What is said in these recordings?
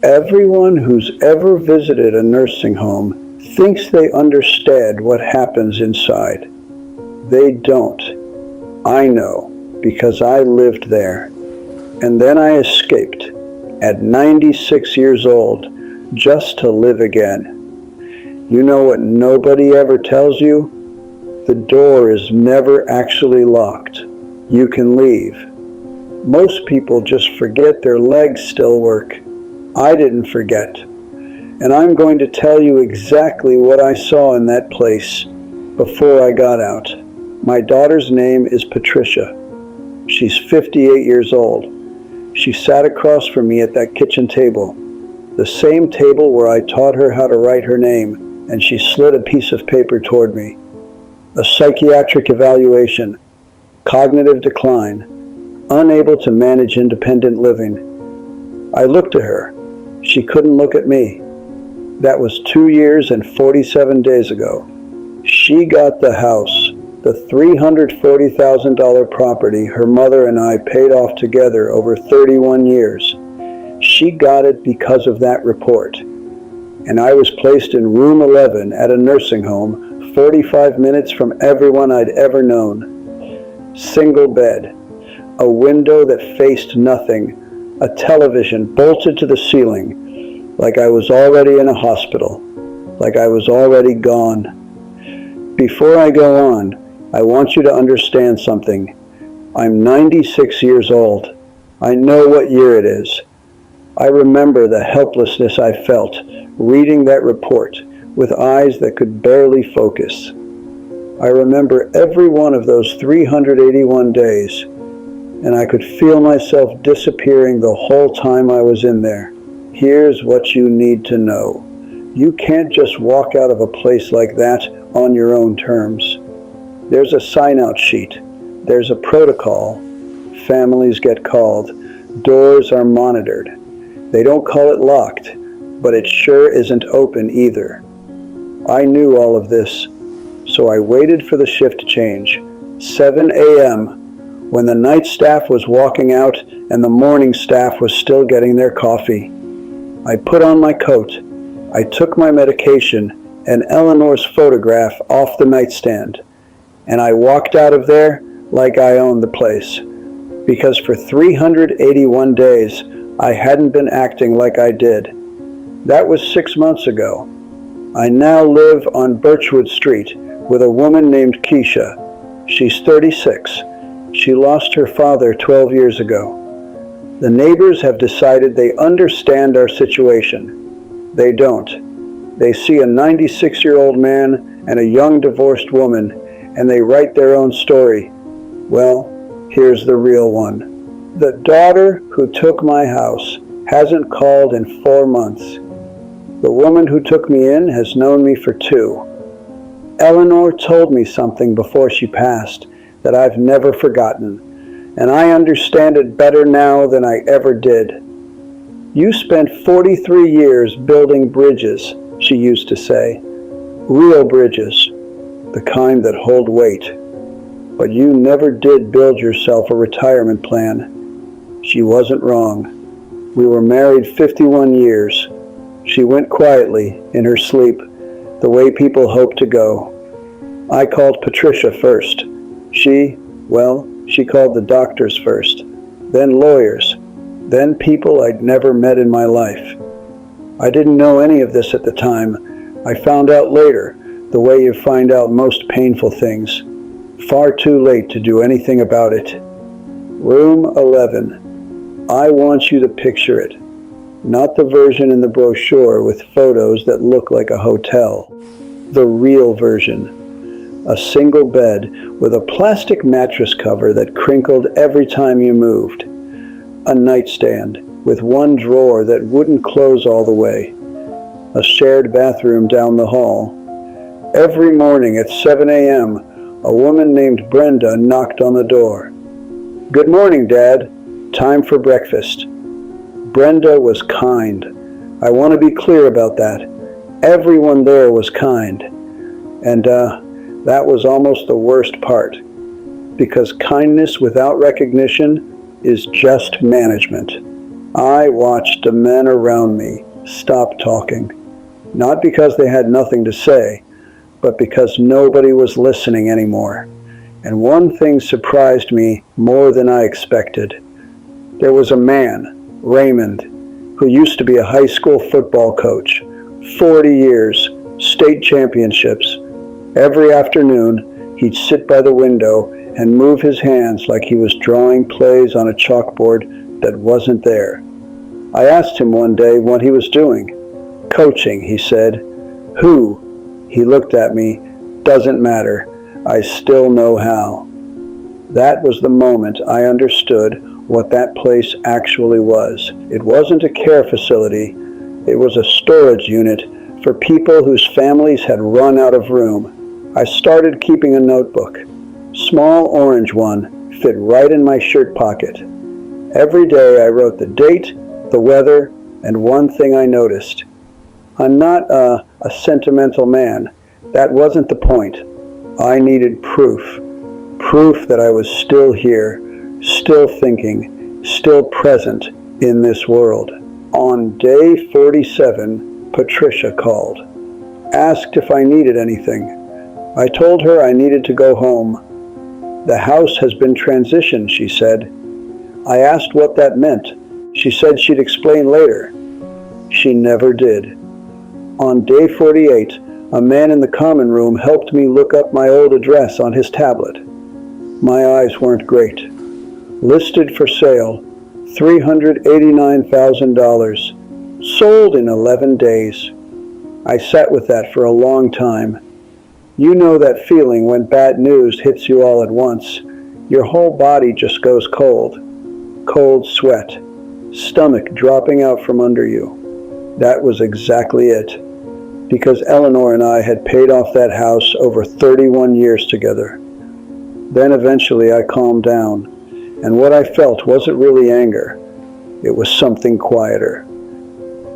Everyone who's ever visited a nursing home thinks they understand what happens inside. They don't. I know, because I lived there. And then I escaped at 96 years old just to live again. You know what nobody ever tells you? The door is never actually locked. You can leave. Most people just forget their legs still work. I didn't forget. And I'm going to tell you exactly what I saw in that place before I got out. My daughter's name is Patricia. She's 58 years old. She sat across from me at that kitchen table, the same table where I taught her how to write her name, and she slid a piece of paper toward me. A psychiatric evaluation, cognitive decline, unable to manage independent living. I looked at her. She couldn't look at me. That was 2 years and 47 days ago. She got the house, the $340,000 property her mother and I paid off together over 31 years. She got it because of that report. And I was placed in room 11 at a nursing home, 45 minutes from everyone I'd ever known. Single bed, a window that faced nothing, a television bolted to the ceiling, like I was already in a hospital, like I was already gone. Before I go on, I want you to understand something. I'm 96 years old. I know what year it is. I remember the helplessness I felt reading that report with eyes that could barely focus. I remember every one of those 381 days, and I could feel myself disappearing the whole time I was in there. Here's what you need to know. You can't just walk out of a place like that on your own terms. There's a sign-out sheet. There's a protocol. Families get called. Doors are monitored. They don't call it locked, but it sure isn't open either. I knew all of this, so I waited for the shift change, 7 a.m., when the night staff was walking out and the morning staff was still getting their coffee. I put on my coat. I took my medication and Eleanor's photograph off the nightstand. And I walked out of there like I owned the place. Because for 381 days, I hadn't been acting like I did. That was 6 months ago. I now live on Birchwood Street with a woman named Keisha. She's 36. She lost her father 12 years ago. The neighbors have decided they understand our situation. They don't. They see a 96-year-old man and a young divorced woman, and they write their own story. Well, here's the real one. The daughter who took my house hasn't called in 4 months. The woman who took me in has known me for 2. Eleanor told me something before she passed that I've never forgotten, and I understand it better now than I ever did. You spent 43 years building bridges, she used to say. Real bridges, the kind that hold weight. But you never did build yourself a retirement plan. She wasn't wrong. We were married 51 years. She went quietly, in her sleep, the way people hope to go. I called Patricia first. She called the doctors first, then lawyers, then people I'd never met in my life. I didn't know any of this at the time. I found out later, the way you find out most painful things. Far too late to do anything about it. Room 11. I want you to picture it. Not the version in the brochure with photos that look like a hotel. The real version. A single bed with a plastic mattress cover that crinkled every time you moved. A nightstand with one drawer that wouldn't close all the way. A shared bathroom down the hall. Every morning at 7 a.m., a woman named Brenda knocked on the door. "Good morning, Dad. Time for breakfast." Brenda was kind. I want to be clear about that. Everyone there was kind. And that was almost the worst part. Because kindness without recognition is just management. I watched the men around me stop talking, not because they had nothing to say, but because nobody was listening anymore. And one thing surprised me more than I expected. There was a man, Raymond, who used to be a high school football coach, 40 years, state championships. Every afternoon, he'd sit by the window and move his hands like he was drawing plays on a chalkboard that wasn't there. I asked him one day what he was doing. Coaching, he said. Who? He looked at me. Doesn't matter. I still know how. That was the moment I understood what that place actually was. It wasn't a care facility. It was a storage unit for people whose families had run out of room. I started keeping a notebook. Small orange one fit right in my shirt pocket. Every day I wrote the date, the weather, and one thing I noticed. I'm not a sentimental man. That wasn't the point. I needed proof. Proof that I was still here, still thinking, still present in this world. On day 47, Patricia called. Asked if I needed anything. I told her I needed to go home. The house has been transitioned, she said. I asked what that meant. She said she'd explain later. She never did. On day 48, a man in the common room helped me look up my old address on his tablet. My eyes weren't great. Listed for sale, $389,000. Sold in 11 days. I sat with that for a long time. You know that feeling when bad news hits you all at once. Your whole body just goes cold. Cold sweat. Stomach dropping out from under you. That was exactly it. Because Eleanor and I had paid off that house over 31 years together. Then eventually I calmed down, and what I felt wasn't really anger. It was something quieter.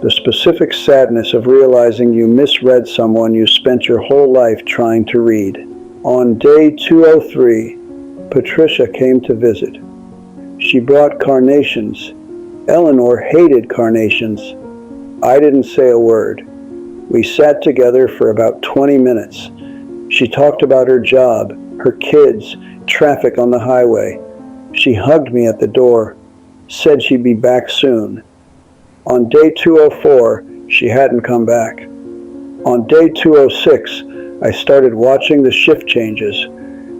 The specific sadness of realizing you misread someone you spent your whole life trying to read. On day 203, Patricia came to visit. She brought carnations. Eleanor hated carnations. I didn't say a word. We sat together for about 20 minutes. She talked about her job, her kids, traffic on the highway. She hugged me at the door, said she'd be back soon. On day 204, she hadn't come back. On day 206, I started watching the shift changes,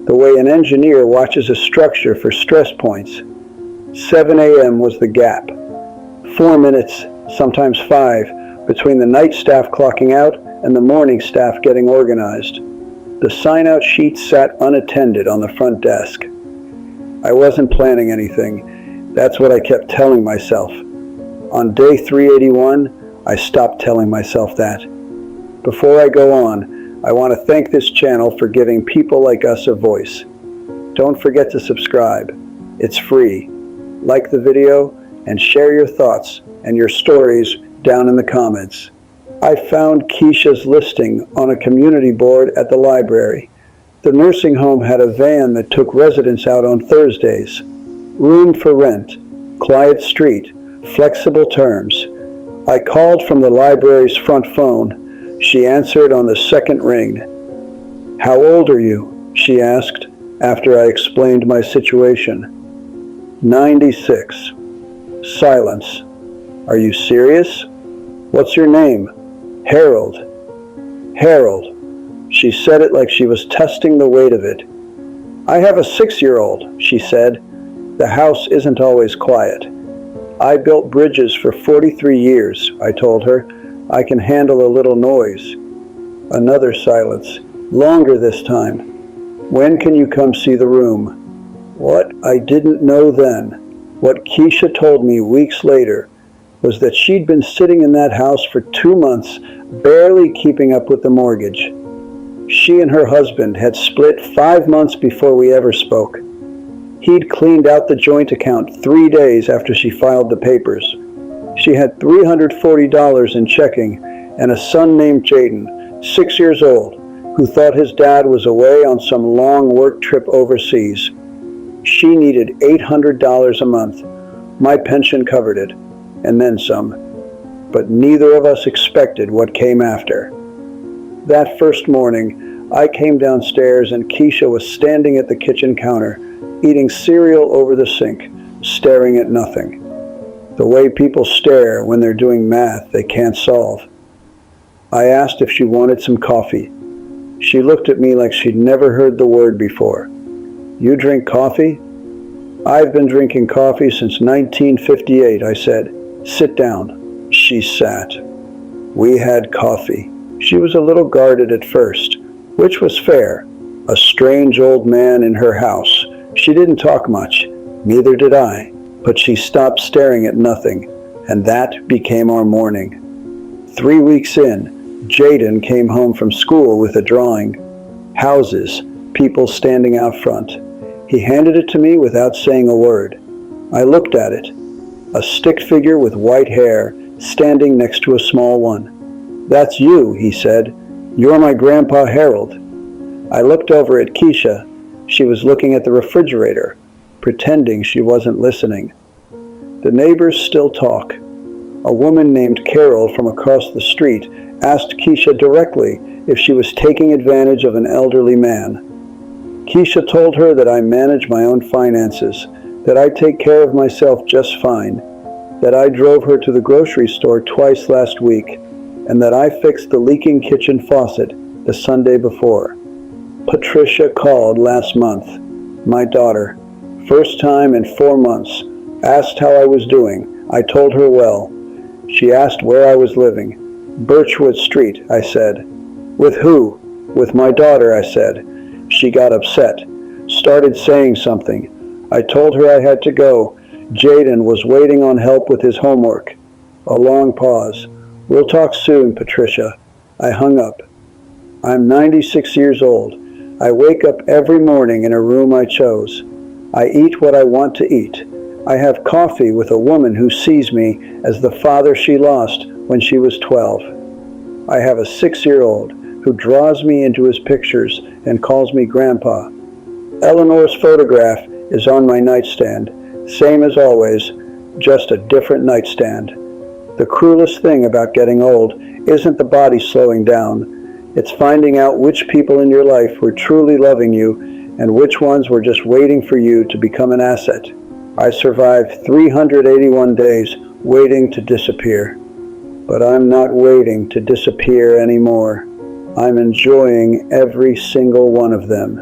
the way an engineer watches a structure for stress points. 7 a.m. was the gap. 4 minutes, sometimes 5, between the night staff clocking out and the morning staff getting organized. The sign-out sheet sat unattended on the front desk. I wasn't planning anything. That's what I kept telling myself. On day 381, I stopped telling myself that. Before I go on, I want to thank this channel for giving people like us a voice. Don't forget to subscribe. It's free. Like the video and share your thoughts and your stories down in the comments. I found Keisha's listing on a community board at the library. The nursing home had a van that took residents out on Thursdays. Room for rent, quiet street, flexible terms. I called from the library's front phone. She answered on the second ring. How old are you? She asked after I explained my situation. 96. Silence. Are you serious? What's your name? Harold. Harold. She said it like she was testing the weight of it. I have a 6-year-old, she said. The house isn't always quiet. I built bridges for 43 years, I told her. I can handle a little noise. Another silence, longer this time. When can you come see the room? What I didn't know then, what Keisha told me weeks later, was that she'd been sitting in that house for 2 months, barely keeping up with the mortgage. She and her husband had split 5 months before we ever spoke. He'd cleaned out the joint account 3 days after she filed the papers. She had $340 in checking and a son named Jaden, 6 years old, who thought his dad was away on some long work trip overseas. She needed $800 a month. My pension covered it. and then some, but neither of us expected what came after. That first morning, I came downstairs and Keisha was standing at the kitchen counter, eating cereal over the sink, staring at nothing. The way people stare when they're doing math they can't solve. I asked if she wanted some coffee. She looked at me like she'd never heard the word before. "You drink coffee?" "I've been drinking coffee since 1958, I said. "Sit down." She sat. We had coffee. She was a little guarded at first, which was fair. A strange old man in her house. She didn't talk much, neither did I, but she stopped staring at nothing, and that became our morning. 3 weeks in, Jaden came home from school with a drawing. Houses, people standing out front. He handed it to me without saying a word. I looked at it. A stick figure with white hair standing next to a small one. "That's you," he said. "You're my Grandpa Harold." I looked over at Keisha. She was looking at the refrigerator, pretending she wasn't listening. The neighbors still talk. A woman named Carol from across the street asked Keisha directly if she was taking advantage of an elderly man. Keisha told her that I manage my own finances, that I take care of myself just fine, that I drove her to the grocery store twice last week, and that I fixed the leaking kitchen faucet the Sunday before. Patricia called last month, my daughter, first time in 4 months, asked how I was doing. I told her well. She asked where I was living. "Birchwood Street," I said. "With who?" "With my daughter," I said. She got upset, started saying something. I told her I had to go. Jaden was waiting on help with his homework. A long pause. "We'll talk soon, Patricia." I hung up. I'm 96 years old. I wake up every morning in a room I chose. I eat what I want to eat. I have coffee with a woman who sees me as the father she lost when she was 12. I have a 6-year-old who draws me into his pictures and calls me Grandpa. Eleanor's photograph is on my nightstand, same as always, just a different nightstand. The cruelest thing about getting old isn't the body slowing down. It's finding out which people in your life were truly loving you and which ones were just waiting for you to become an asset. I survived 381 days waiting to disappear. But I'm not waiting to disappear anymore. I'm enjoying every single one of them.